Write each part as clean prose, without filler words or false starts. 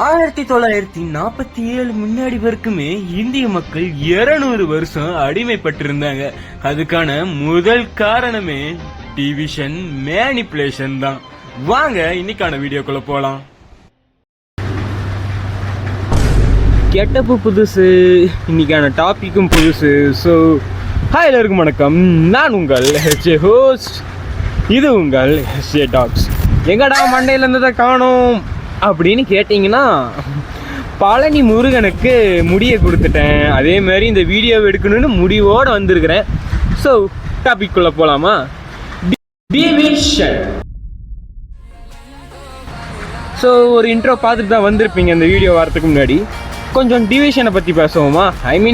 1947 முன்னாடி வரைக்குமே இந்திய மக்கள் 200 வருஷம் அடிமைப்பட்டிருந்தாங்க. அதுக்கான முதல் காரணமே டிவிஷன் மேனிபுலேஷன் தான். வாங்க இன்னைக்கான வீடியோக்குள்ள போலாம். கெட்டப்பு புதுசு, இன்னைக்கான டாபிக்கும் புதுசு. ஸோ ஹாய் எல்லாருக்கும் வணக்கம், நான் உங்கள் ஹெச்ஏ ஹோஸ்ட், இது உங்கள் ஹெச்ஏ டாக்ஸ். எங்கடா மண்டையில இருந்ததை காணோம் அப்படின்னு கேட்டிங்கன்னா, பழனி முருகனுக்கு முடியை கொடுத்துட்டேன். அதே மாதிரி இந்த வீடியோ எடுக்கணும்னு முடிவோடு வந்திருக்கிறேன். ஸோ டாபிக் குள்ள போலாமா? டிவிஷன். ஸோ ஒரு இன்ட்ரோ பார்த்துட்டு தான் வந்திருப்பீங்க இந்த வீடியோ வரதுக்கு முன்னாடி. கொஞ்சம் டிவிஷனை பற்றி பேசுவோமா?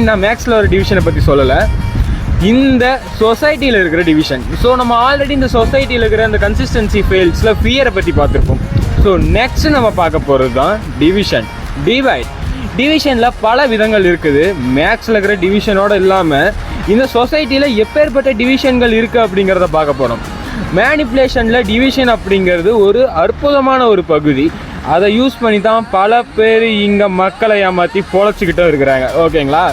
நான் மேக்ஸில் ஒரு டிவிஷனை பற்றி சொல்லலை, இந்த சொசைட்டியில் இருக்கிற டிவிஷன். ஸோ நம்ம ஆல்ரெடி இந்த சொசைட்டியில் இருக்கிற அந்த கன்சிஸ்டன்சி ஃபெயில்ஸில் ஃபியரை பற்றி பார்த்துருப்போம். ஸோ நெக்ஸ்ட் நம்ம பார்க்க போகிறது தான் டிவிஷன், டிவைட். டிவிஷனில் பல விதங்கள் இருக்குது. மேக்ஸில் இருக்கிற டிவிஷனோடு இல்லாமல் இந்த சொசைட்டியில் எப்பேற்பட்ட டிவிஷன்கள் இருக்குது அப்படிங்கிறத பார்க்க போகிறோம். மேனிபுலேஷனில் டிவிஷன் அப்படிங்கிறது ஒரு அற்புதமான ஒரு பகுதி. அதை யூஸ் பண்ணி தான் பல பேர் இங்கே மக்களை ஏமாற்றி பொழைச்சிக்கிட்டே இருக்கிறாங்க. ஓகேங்களா?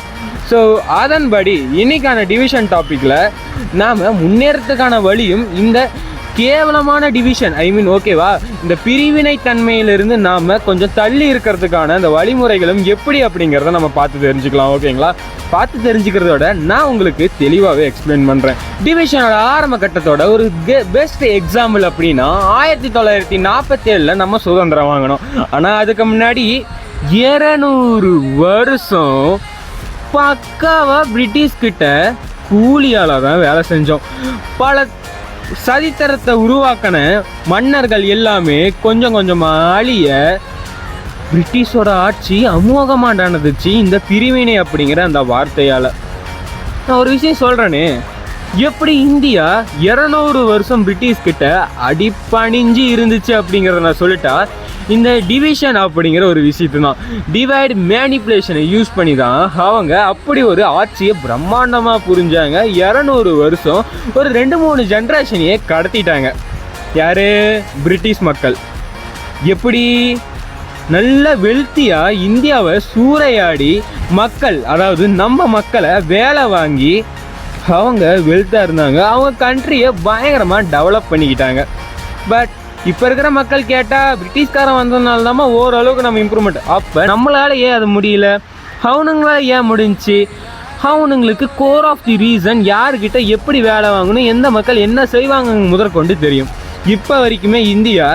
ஸோ அதன்படி இன்னைக்கான டிவிஷன் டாப்பிக்கில் நாம் முன்னேறத்துக்கான வழியும், இந்த கேவலமான டிவிஷன் ஓகேவா, இந்த பிரிவினை தன்மையிலிருந்து நாம் கொஞ்சம் தள்ளி இருக்கிறதுக்கான அந்த வழிமுறைகளும் எப்படி அப்படிங்கிறத நம்ம பார்த்து தெரிஞ்சுக்கலாம். ஓகேங்களா? பார்த்து தெரிஞ்சுக்கிறதோட நான் உங்களுக்கு தெளிவாகவே எக்ஸ்பிளைன் பண்ணுறேன். டிவிஷனோட ஆரம்ப கட்டத்தோட ஒரு பெஸ்ட் எக்ஸாம்பிள் அப்படின்னா 1947 நம்ம சுதந்திரம் வாங்கினோம். ஆனால் அதுக்கு முன்னாடி 200 வருஷம் பக்காவா பிரிட்டிஷ் கிட்ட கூலியால தான் வேலை செஞ்சோம். பல சதித்திரத்தை உருவாக்கின மன்னர்கள் எல்லாமே கொஞ்சம் கொஞ்சமாக அழிய பிரிட்டிஷோட ஆட்சி அமோகமாக நடந்துச்சு இந்த பிரிவினை அப்படிங்கிற அந்த வார்த்தையால். நான் ஒரு விஷயம் சொல்கிறேனே, எப்படி இந்தியா 200 வருஷம் பிரிட்டிஷ் கிட்ட அடிப்பணிஞ்சு இருந்துச்சு அப்படிங்கிறத நான் சொல்லிட்டா, இந்த டிவிஷன் அப்படிங்கிற ஒரு விஷயத்து தான், டிவைட் மேனிபுலேஷனை யூஸ் பண்ணி தான் அவங்க அப்படி ஒரு ஆட்சியை பிரம்மாண்டமாக புரிஞ்சாங்க. 200 வருஷம் ஒரு 2-3 ஜென்ரேஷனையே கடத்திட்டாங்க. யார்? பிரிட்டிஷ் மக்கள். எப்படி நல்ல வெல்த்தியாக இந்தியாவை சூறையாடி மக்கள், அதாவது நம்ம மக்களை வேலை வாங்கி அவங்க வெல்த்தாக இருந்தாங்க. அவங்க கண்ட்ரியை பயங்கரமாக டெவலப் பண்ணிக்கிட்டாங்க. பட் இப்போ இருக்கிற மக்கள் கேட்டால் பிரிட்டிஷ்காரன் வந்ததுனால தான் ஓரளவுக்கு நம்ம இம்ப்ரூவ்மெண்ட். அப்போ நம்மளால் ஏன் அது முடியல? அவனுங்களால் ஏன் முடிஞ்சிச்சு? அவனுங்களுக்கு கோர் ஆஃப் தி ரீசன் யார்கிட்ட எப்படி வேலை வாங்கணும், எந்த மக்கள் என்ன செய்வாங்க முதற்கொண்டு தெரியும். இப்போ வரைக்குமே இந்தியா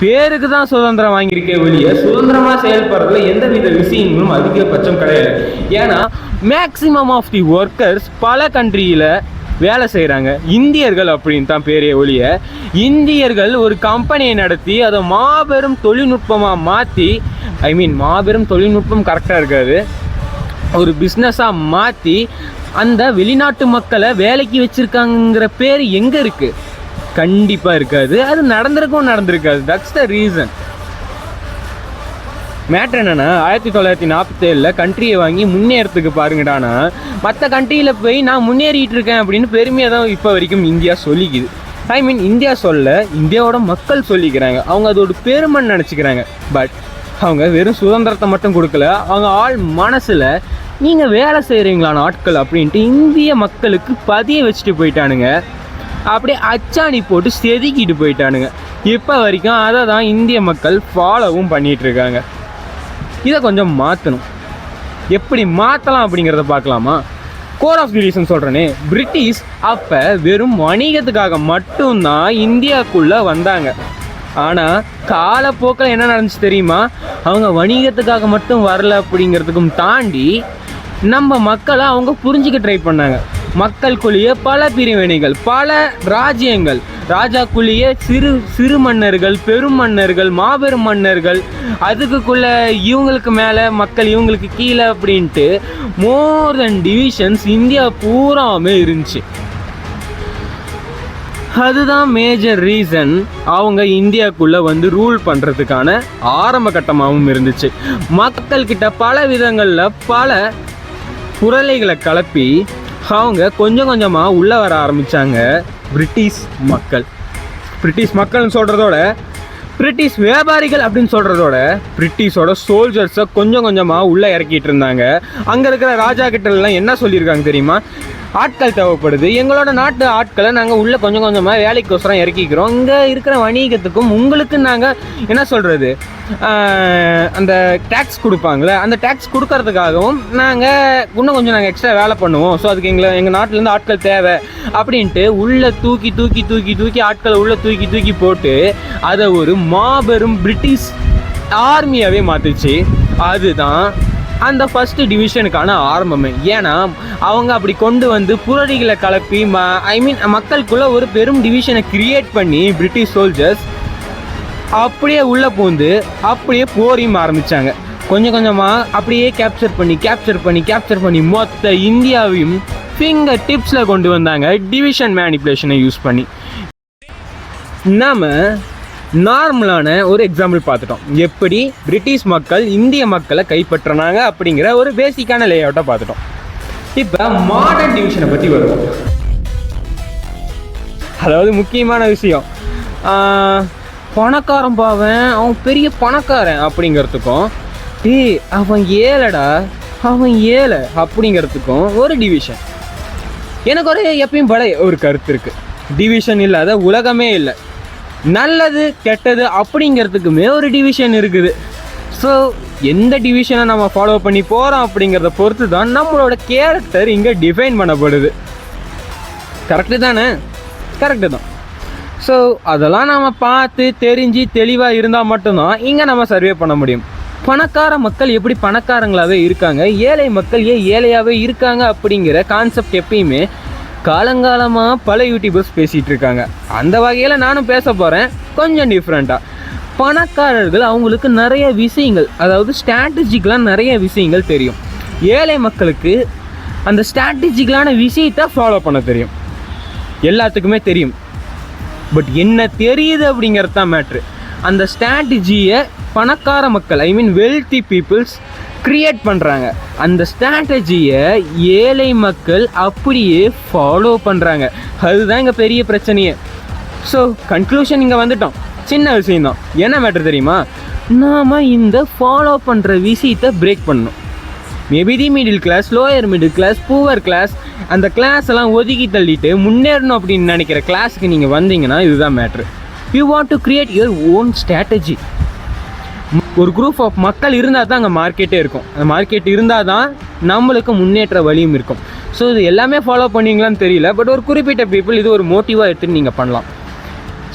பேருக்கு தான் சுதந்திரம் வாங்கியிருக்கே வெளியே சுதந்திரமாக செயல்படுறதுல எந்த வித விஷயங்களும் அதிகபட்சம் கிடையாது. ஏன்னா மேக்சிமம் ஆஃப் தி ஒர்க்கர்ஸ் பல கண்ட்ரியில் வேலை செய்கிறாங்க. இந்தியர்கள் அப்படின்னு தான் பேரே ஒழிய, இந்தியர்கள் ஒரு கம்பெனியை நடத்தி அதை மாபெரும் தொழில்நுட்பமாக மாற்றி, மாபெரும் தொழில்நுட்பம் கரெக்டாக இருக்காது, ஒரு பிஸ்னஸாக மாற்றி அந்த வெளிநாட்டு மக்களை வேலைக்கு வச்சுருக்காங்கிற பேர் எங்கே இருக்குது? கண்டிப்பாக இருக்காது. அது நடந்திருக்காது. That's the reason. மேட்ரு என்னென்னா, 1947 கண்ட்ரியை வாங்கி முன்னேறத்துக்கு பாருங்கடானா, மற்ற கண்ட்ரியில் போய் நான் முன்னேறிட்டு இருக்கேன் அப்படின்னு பெருமையாக தான் இப்போ வரைக்கும் இந்தியா சொல்லிக்குது. இந்தியா சொல்ல, இந்தியாவோட மக்கள் சொல்லிக்கிறாங்க. அவங்க அதோட பெருமைன்னு நினச்சிக்கிறாங்க. பட் அவங்க வெறும் சுதந்திரத்தை மட்டும் கொடுக்கல, அவங்க ஆள் மனசில் நீங்கள் வேலை செய்கிறீங்களான ஆட்கள் அப்படின்ட்டு இந்திய மக்களுக்கு பதிய வச்சுட்டு போயிட்டானுங்க. அப்படியே அச்சாணி போட்டு செதுக்கிட்டு போயிட்டானுங்க. இப்போ வரைக்கும் அதை தான் இந்திய மக்கள் ஃபாலோவும் பண்ணிகிட்ருக்காங்க. இதை கொஞ்சம் மாற்றணும். எப்படி மாற்றலாம் அப்படிங்கிறத பார்க்கலாமா? கோர் ஆஃப் தி ரீசன் சொல்கிறேனே, பிரிட்டிஷ் அப்போ வெறும் வணிகத்துக்காக மட்டும்தான் இந்தியாவுக்குள்ளே வந்தாங்க. ஆனால் காலப்போக்கில் என்ன நடந்துச்சு தெரியுமா? அவங்க வணிகத்துக்காக மட்டும் வரல அப்படிங்கிறதுக்கும் தாண்டி நம்ம மக்களை அவங்க புரிஞ்சிக்க ட்ரை பண்ணாங்க. மக்களுக்குள்ளேயே பல பிரிவினைகள், பல ராஜ்யங்கள், ராஜாக்குள்ளேயே சிறு மன்னர்கள், பெரும் மன்னர்கள், மாபெரும் மன்னர்கள், அதுக்குள்ள இவங்களுக்கு மேலே மக்கள், இவங்களுக்கு கீழே அப்படின்ட்டு மோர் தென் டிவிஷன்ஸ் இந்தியா பூராமே இருந்துச்சு. அதுதான் மேஜர் ரீசன் அவங்க இந்தியாவுக்குள்ளே வந்து ரூல் பண்ணுறதுக்கான ஆரம்ப கட்டமாகவும் இருந்துச்சு. மக்கள்கிட்ட பல விதங்களில் பல குரலைகளை கலப்பி அவங்க கொஞ்சம் கொஞ்சமாக உள்ளே வர ஆரம்பித்தாங்க பிரிட்டிஷ் மக்கள். பிரிட்டிஷ் மக்கள்னு சொல்கிறதோட பிரிட்டிஷ் வியாபாரிகள் அப்படின்னு சொல்கிறதோட பிரிட்டிஷோட சோல்ஜர்ஸை கொஞ்சம் கொஞ்சமாக உள்ளே இறக்கிட்டு இருந்தாங்க. அங்கே இருக்கிற ராஜா கிட்டலாம் என்ன சொல்லியிருக்காங்க தெரியுமா? ஆட்கள் தேவைப்படுது, எங்களோட நாட்டு ஆட்களை நாங்கள் உள்ளே கொஞ்சம் கொஞ்சமாக வேலைக்கோசரம் இறக்கிக்கிறோம். இங்கே இருக்கிற வணிகத்துக்கும் உங்களுக்கு நாங்கள் என்ன சொல்கிறது, அந்த டேக்ஸ் கொடுப்பாங்களே, அந்த டேக்ஸ் கொடுக்கறதுக்காகவும் நாங்கள் இன்னும் கொஞ்சம் நாங்கள் எக்ஸ்ட்ரா வேலை பண்ணுவோம். ஸோ அதுக்கு எங்கள் நாட்டிலேருந்து ஆட்கள் தேவை அப்படின்ட்டு உள்ளே தூக்கி தூக்கி தூக்கி தூக்கி ஆட்களை உள்ளே தூக்கி தூக்கி போட்டு அதை ஒரு மாபெரும் பிரிட்டிஷ் ஆர்மியாகவே மாற்றுச்சு. அதுதான் அந்த ஃபஸ்ட்டு டிவிஷனுக்கான ஆரம்பமே. ஏன்னா அவங்க அப்படி கொண்டு வந்து புரடிகளை கலப்பி மக்களுக்குள்ள ஒரு பெரும் டிவிஷனை கிரியேட் பண்ணி பிரிட்டிஷ் சோல்ஜர்ஸ் அப்படியே உள்ளே பூந்து அப்படியே போரையும் ஆரம்பித்தாங்க. கொஞ்சம் கொஞ்சமாக அப்படியே கேப்சர் பண்ணி மொத்த இந்தியாவையும் ஃபிங்கர் டிப்ஸில் கொண்டு வந்தாங்க டிவிஷன் மேனிப்புலேஷனை யூஸ் பண்ணி. நாம் நார்மலான ஒரு எக்ஸாம்பிள் பார்த்துட்டோம், எப்படி பிரிட்டிஷ் மக்கள் இந்திய மக்களை கைப்பற்றினாங்க அப்படிங்கிற ஒரு பேசிக்கான லேஅவுட்டை பார்த்துட்டோம். இப்போ மாடர்ன் டிவிஷனை பற்றி வருவோம். அதாவது முக்கியமான விஷயம், பணக்காரன் பாவன் அவன் பெரிய பணக்காரன் அப்படிங்கிறதுக்கும் அவன் ஏழைடா அவன் ஏழை அப்படிங்கிறதுக்கும் ஒரு டிவிஷன். எனக்கு எப்பயும் பழைய ஒரு கருத்து இருக்குது, டிவிஷன் இல்லாத உலகமே இல்லை. நல்லது கெட்டது அப்படிங்கிறதுக்குமே ஒரு டிவிஷன் இருக்குது. ஸோ எந்த டிவிஷனை நம்ம ஃபாலோ பண்ணி போகிறோம் அப்படிங்கிறத பொறுத்து தான் நம்மளோட கேரக்டர் இங்கே டிஃபைன் பண்ணப்படுது. கரெக்டு தானே? கரெக்டு தான். ஸோ அதெல்லாம் நம்ம பார்த்து தெரிஞ்சு தெளிவாக இருந்தால் மட்டும்தான் இங்கே நம்ம சர்வே பண்ண முடியும். பணக்கார மக்கள் எப்படி பணக்காரங்களாகவே இருக்காங்க, ஏழை மக்கள் ஏன் ஏழையாகவே இருக்காங்க அப்படிங்கிற கான்செப்ட் எப்பயுமே காலங்காலமாக பல யூடியூபர்ஸ் பேசிகிட்டு இருக்காங்க. அந்த வகையில் நானும் பேச போகிறேன் கொஞ்சம் டிஃப்ரெண்ட்டாக. பணக்காரர்கள் அவங்களுக்கு நிறைய விஷயங்கள், அதாவது ஸ்ட்ராட்டஜிக்கெலாம் நிறைய விஷயங்கள் தெரியும். ஏழை மக்களுக்கு அந்த ஸ்ட்ராட்டஜிக்கலான விஷயத்தை ஃபாலோ பண்ண தெரியும், எல்லாத்துக்குமே தெரியும். பட் என்ன தெரியுது அப்படிங்கிறது தான் மேட்ரு. அந்த ஸ்ட்ராட்டஜியை பணக்கார மக்கள் வெல்த்தி பீப்புள்ஸ் கிரியேட் பண்ணுறாங்க. அந்த ஸ்ட்ராட்டஜியை ஏழை மக்கள் அப்படியே ஃபாலோ பண்ணுறாங்க. அதுதான் இங்கே பெரிய பிரச்சனையே. ஸோ கன்க்ளூஷன் இங்கே வந்துட்டோம். சின்ன விஷயம்தான். என்ன மேட்டர் தெரியுமா? நாம் இந்த ஃபாலோ பண்ணுற விஷயத்தை பிரேக் பண்ணணும். Maybe the middle class, lower middle class, poor class, அந்த கிளாஸ் எல்லாம் ஒதுக்கி தள்ளிட்டு முன்னேறணும் அப்படின்னு நினைக்கிற கிளாஸுக்கு நீங்கள் வந்தீங்கன்னா இதுதான் matter. You want to create your own strategy. ஒரு குரூப் ஆஃப் மக்கள் இருந்தால் தான் அங்கே மார்க்கெட்டே இருக்கும். அந்த மார்க்கெட் இருந்தால் தான் நம்மளுக்கு முன்னேற்ற வழியும் இருக்கும். ஸோ இது எல்லாமே ஃபாலோ பண்ணுவீங்களான்னு தெரியல, பட் ஒரு குறிப்பிட்ட பீப்புள் இது ஒரு மோட்டிவாக எடுத்துன்னு நீங்கள் பண்ணலாம்.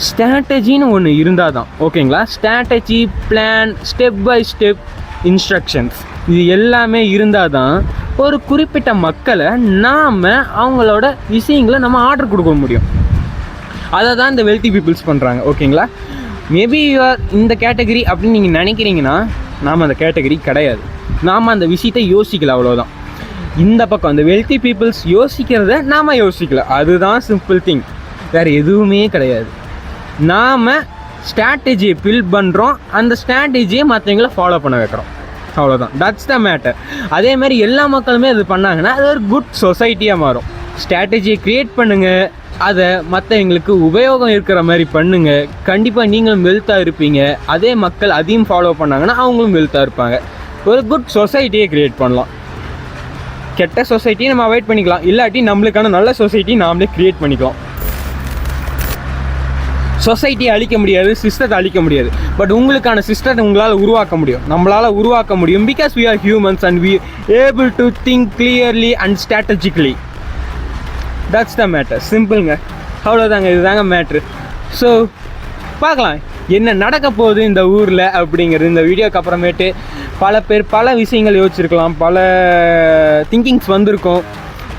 ஸ்ட்ராட்டஜின்னு ஒன்று இருந்தால் தான் ஓகேங்களா. Strategy, plan, step by step instructions, இது எல்லாமே இருந்தால் தான் ஒரு குறிப்பிட்ட மக்களை நாம் அவங்களோட விஷயங்களை நம்ம ஆர்டர் கொடுக்க முடியும். அதை தான் இந்த வெல்த்தி பீப்புள்ஸ் பண்ணுறாங்க ஓகேங்களா. மேபி யூஆர் இந்த கேட்டகரி அப்படின்னு நீங்கள் நினைக்கிறீங்கன்னா நாம் அந்த கேட்டகரி கிடையாது. நாம் அந்த விஷயத்தை யோசிக்கல, அவ்வளோதான். இந்த பக்கம் அந்த வெல்த்தி பீப்புள்ஸ் யோசிக்கிறத நாம் யோசிக்கல, அதுதான் சிம்பிள் திங், வேறு எதுவுமே கிடையாது. நாம் ஸ்ட்ராட்டஜியை பில்ட் பண்ணுறோம், அந்த ஸ்ட்ராட்டஜியை மற்றவங்களை ஃபாலோ பண்ண வைக்கிறோம், அவ்வளோதான். That's the matter. அதேமாதிரி எல்லா மக்களுமே அது பண்ணாங்கன்னா அது ஒரு குட் சொசைட்டியாக மாறும். ஸ்ட்ராட்டஜியை க்ரியேட் பண்ணுங்கள், அதை மற்றவங்களுக்கு உபயோகம் இருக்கிற மாதிரி பண்ணுங்கள். கண்டிப்பாக நீங்களும் வெல்த்தாக இருப்பீங்க. அதே மக்கள் அதையும் ஃபாலோ பண்ணாங்கன்னா அவங்களும் வெல்த்தாக இருப்பாங்க. ஒரு குட் சொசைட்டியை க்ரியேட் பண்ணலாம். கெட்ட சொசைட்டியை நம்ம அவாய்ட் பண்ணிக்கலாம், இல்லாட்டி நம்மளுக்கான நல்ல சொசைட்டி நாமளே க்ரியேட் பண்ணிக்கலாம். சொசைட்டியை அழிக்க முடியாது, சிஸ்டத்தை அழிக்க முடியாது, பட் உங்களுக்கான சிஸ்டத்தை உங்களால் உருவாக்க முடியும், நம்மளால் உருவாக்க முடியும். Because we are humans and we able to think clearly and strategically. That's the matter. சிம்பிளுங்க, அவ்வளோதாங்க. இதுதாங்க மேட்ரு. ஸோ பார்க்கலாம் என்ன நடக்க போகுது இந்த ஊரில் அப்படிங்கிறது. இந்த வீடியோக்கு அப்புறமேட்டு பல பேர் பல விஷயங்கள் யோசிச்சிருக்கலாம், பல திங்கிங்ஸ் வந்திருக்கும்.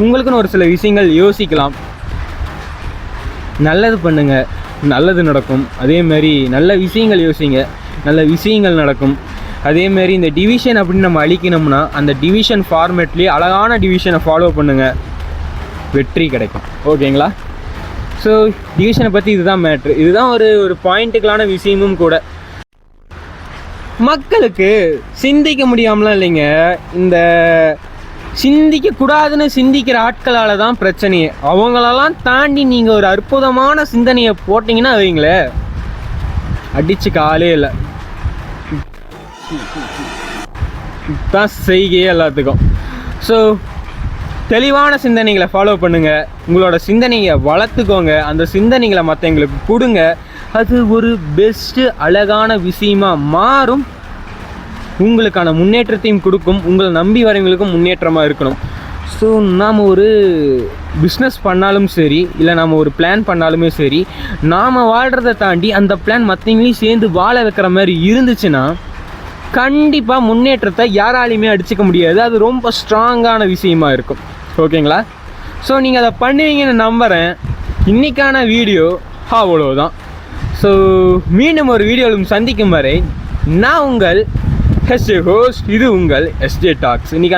உங்களுக்குன்னு ஒரு சில விஷயங்கள் யோசிக்கலாம். நல்லது பண்ணுங்கள், நல்லது நடக்கும். அதேமாரி நல்ல விஷயங்கள் யோசிங்க, நல்ல விஷயங்கள் நடக்கும். அதேமாரி இந்த டிவிஷன் அப்படின்னு நம்ம அழிக்கணும்னா அந்த டிவிஷன் ஃபார்மேட்லேயே அழகான டிவிஷனை ஃபாலோ பண்ணுங்கள், வெற்றி கிடைக்கும். ஓகேங்களா. ஸோ டிவிஷனை பற்றி இதுதான் மேட்ரு. இதுதான் ஒரு பாயிண்ட்டுக்களான விஷயமும் கூட. மக்களுக்கு சிந்திக்க முடியாமலாம் இல்லைங்க, இந்த சிந்திக்கக்கூடாதுன்னு சிந்திக்கிற ஆட்களால் தான் பிரச்சனையே. அவங்களெல்லாம் தாண்டி நீங்கள் ஒரு அற்புதமான சிந்தனையை போட்டிங்கன்னா வைங்களே, அடிச்சுக்க ஆளே இல்லை தான் செய்கையே எல்லாத்துக்கும். ஸோ தெளிவான சிந்தனைகளை ஃபாலோ பண்ணுங்கள், உங்களோட சிந்தனையை வளர்த்துக்கோங்க, அந்த சிந்தனைகளை மற்றவங்களுக்கு கொடுங்க. அது ஒரு பெஸ்ட்டு அழகான விஷயமா மாறும், உங்களுக்கான முன்னேற்றத்தையும் கொடுக்கும், உங்களை நம்பி வரவங்களுக்கும் முன்னேற்றமாக இருக்கணும். ஸோ நாம் ஒரு பிஸ்னஸ் பண்ணாலும் சரி, இல்லை நாம் ஒரு பிளான் பண்ணாலுமே சரி, நாம் வாழ்கிறத தாண்டி அந்த பிளான் மற்றவங்களையும் சேர்ந்து வாழ வைக்கிற மாதிரி இருந்துச்சுன்னா கண்டிப்பாக முன்னேற்றத்தை யாராலையுமே அடிச்சுக்க முடியாது. அது ரொம்ப ஸ்ட்ராங்கான விஷயமா இருக்கும். ஓகேங்களா? ஸோ நீங்கள் அதை பண்ணுவீங்கன்னு நம்புகிறேன். இன்றைக்கான வீடியோ அவ்வளோதான். ஸோ மீண்டும் ஒரு வீடியோவில் சந்திக்கும் வரை நான் உங்கள் ஹோஸ்ட், இது உங்கள் எஸ்ஜே டாக்ஸ். இன்றைக்கான